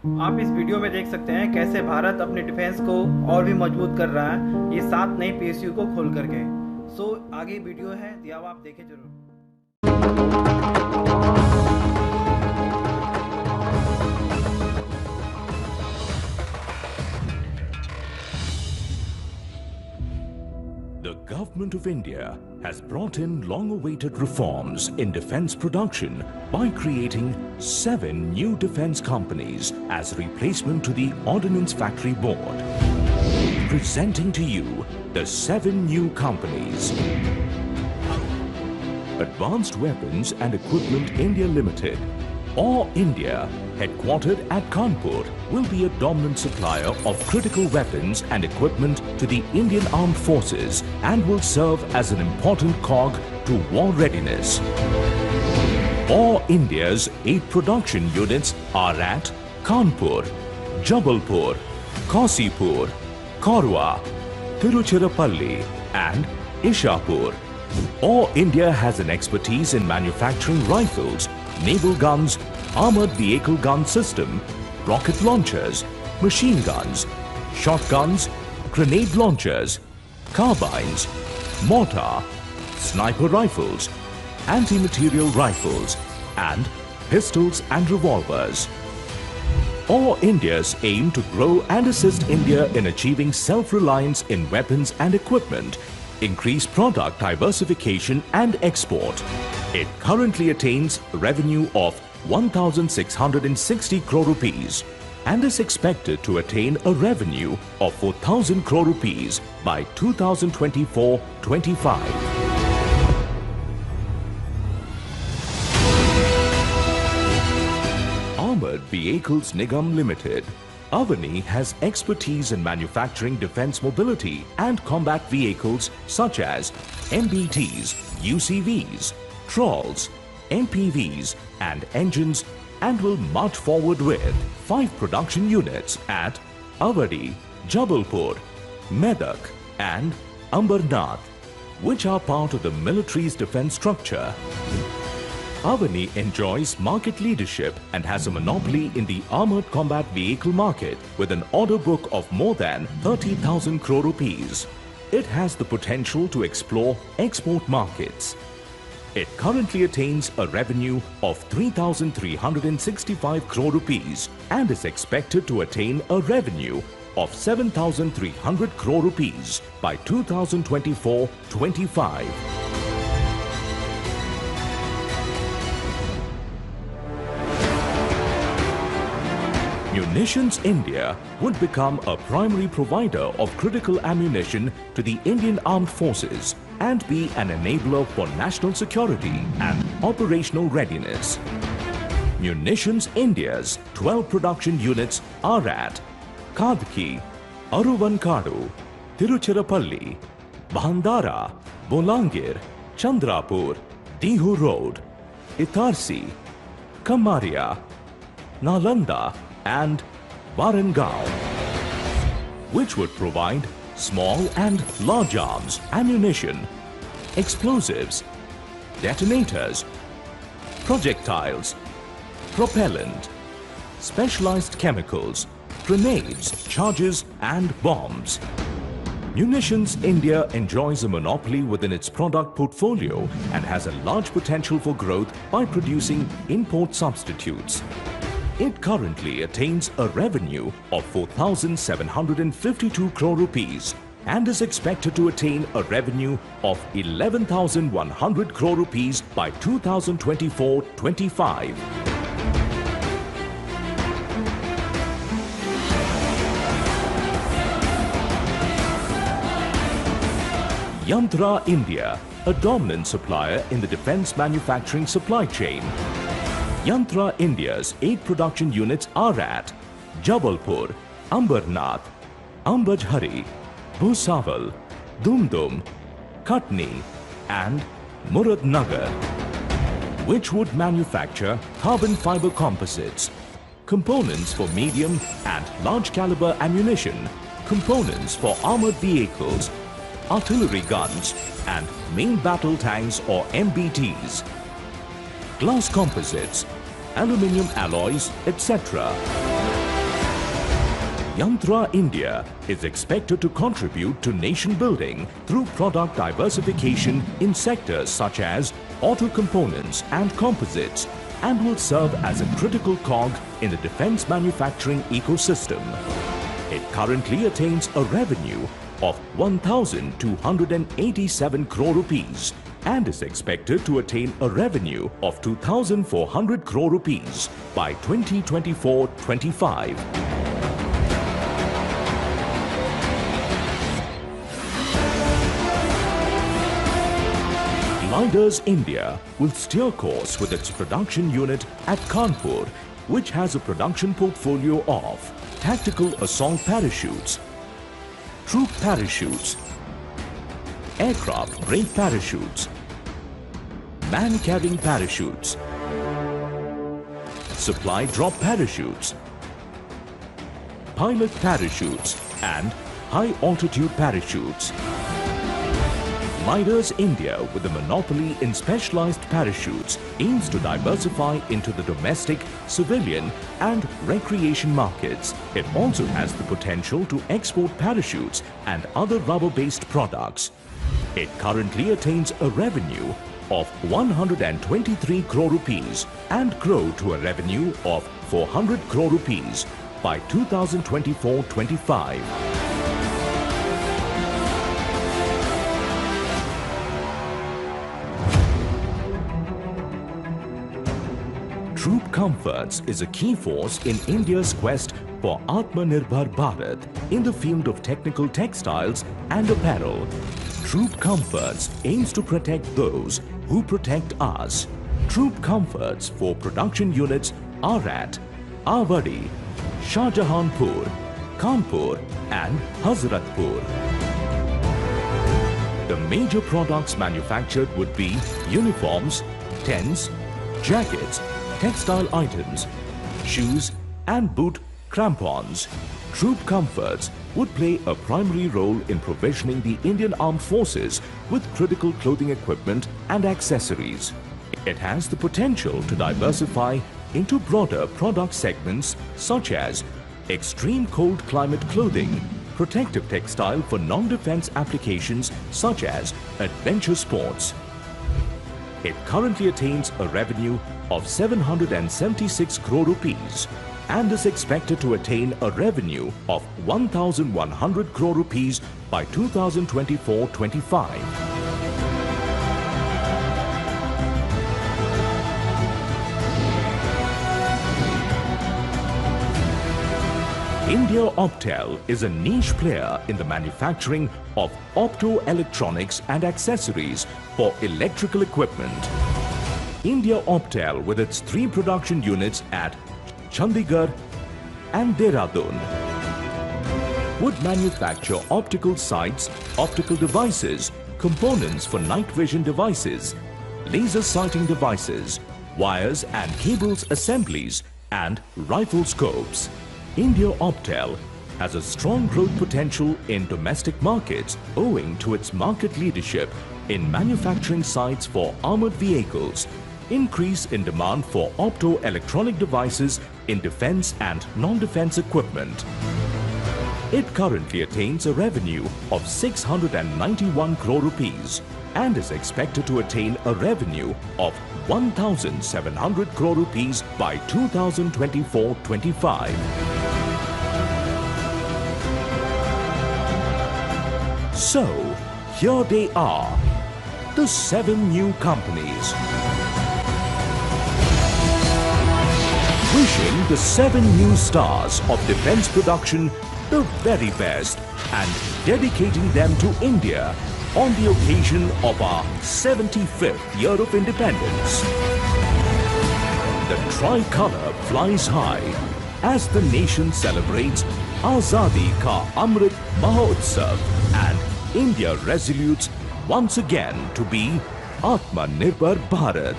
आप इस वीडियो में देख सकते हैं कैसे भारत अपने डिफेंस को और भी मजबूत कर रहा है ये 7 नए PSU को खोल करके। सो आगे वीडियो है दिया हुआ, आप देखें जरूर। The Government of India has brought in long-awaited reforms in defence production by creating 7 new defence companies as replacement to the Ordnance Factory Board. Presenting to you the 7 new companies. Advanced Weapons and Equipment India Limited, or India, headquartered at Kanpur, will be a dominant supplier of critical weapons and equipment to the Indian Armed Forces and will serve as an important cog to war readiness. All India's 8 production units are at Kanpur, Jabalpur, Kausipur, Korwa, Tiruchirappalli and Ishapur. All India has an expertise in manufacturing rifles, naval guns, armored vehicle gun system, rocket launchers, machine guns, shotguns, grenade launchers, carbines, mortar, sniper rifles, anti-material rifles, and pistols and revolvers. All India's aim to grow and assist India in achieving self-reliance in weapons and equipment, increase product diversification and export. It currently attains revenue of 1,660 crore rupees and is expected to attain a revenue of 4,000 crore rupees by 2024-25. Armored Vehicles Nigam Limited. Avani has expertise in manufacturing defense mobility and combat vehicles such as MBTS, UCVs, trawls, MPVs and engines, and will march forward with 5 production units at Avadi, Jabalpur, Medak and Ambernath, which are part of the military's defense structure. Avani enjoys market leadership and has a monopoly in the armored combat vehicle market with an order book of more than 30,000 crore rupees. It has the potential to explore export markets. It currently attains a revenue of 3,365 crore rupees and is expected to attain a revenue of 7,300 crore rupees by 2024-25. Munitions India would become a primary provider of critical ammunition to the Indian Armed Forces and be an enabler for national security and operational readiness. Munitions India's 12 production units are at Kadki, Aruvankadu, Tiruchirappalli, Bhandara, Bolangir, Chandrapur, Dihu Road, Itarsi, Kamaria, Nalanda and Warangal, which would provide small and large arms, ammunition, explosives, detonators, projectiles, propellant, specialized chemicals, grenades, charges and bombs. Munitions India enjoys a monopoly within its product portfolio and has a large potential for growth by producing import substitutes. It currently attains a revenue of 4,752 crore rupees and is expected to attain a revenue of 11,100 crore rupees by 2024-25. Yantra India, a dominant supplier in the defense manufacturing supply chain. Yantra India's 8 production units are at Jabalpur, Ambernath, Ambajhari, Bhusaval, Dumdum, Katni and Muradnagar, which would manufacture carbon fiber composites, components for medium and large caliber ammunition, components for armored vehicles, artillery guns and main battle tanks or MBTs, glass composites, aluminium alloys, etc. Yantra India is expected to contribute to nation building through product diversification in sectors such as auto components and composites, and will serve as a critical cog in the defense manufacturing ecosystem. It currently attains a revenue of 1,287 crore rupees and is expected to attain a revenue of 2,400 crore rupees by 2024-25. Gliders India will steer course with its production unit at Kanpur, which has a production portfolio of tactical assault parachutes, troop parachutes, aircraft brake parachutes, man-carrying parachutes, supply drop parachutes, pilot parachutes and high-altitude parachutes. Gliders India, with a monopoly in specialized parachutes, aims to diversify into the domestic, civilian and recreation markets. It also has the potential to export parachutes and other rubber-based products. It currently attains a revenue of 123 crore rupees and grow to a revenue of 400 crore rupees by 2024-25. Troop Comforts is a key force in India's quest for Atmanirbhar Bharat in the field of technical textiles and apparel. Troop Comforts aims to protect those who protect us. Troop Comforts for production units are at Awadi, Shahjahanpur, Kanpur and Hazratpur. The major products manufactured would be uniforms, tents, jackets, textile items, shoes and boot crampons. Troop Comforts would play a primary role in provisioning the Indian Armed Forces with critical clothing equipment and accessories. It has the potential to diversify into broader product segments such as extreme cold climate clothing, protective textile for non-defense applications such as adventure sports. It currently attains a revenue of 776 crore rupees and is expected to attain a revenue of 1,100 crore rupees by 2024-25. India Optel is a niche player in the manufacturing of optoelectronics and accessories for electrical equipment. India Optel, with its 3 production units at Chandigarh and Dehradun, would manufacture optical sights, optical devices, components for night vision devices, laser sighting devices, wires and cables assemblies and rifle scopes. India Optel has a strong growth potential in domestic markets owing to its market leadership in manufacturing sites for armored vehicles, increase in demand for optoelectronic devices in defense and non-defense equipment. It currently attains a revenue of 691 crore rupees and is expected to attain a revenue of 1,700 crore rupees by 2024-25. So, here they are, the 7 new companies. Wishing the 7 new stars of defense production the very best and dedicating them to India on the occasion of our 75th year of independence. The tricolor flies high as the nation celebrates Azadi Ka Amrit Mahotsav and India resolutes once again to be Atmanirbhar Bharat.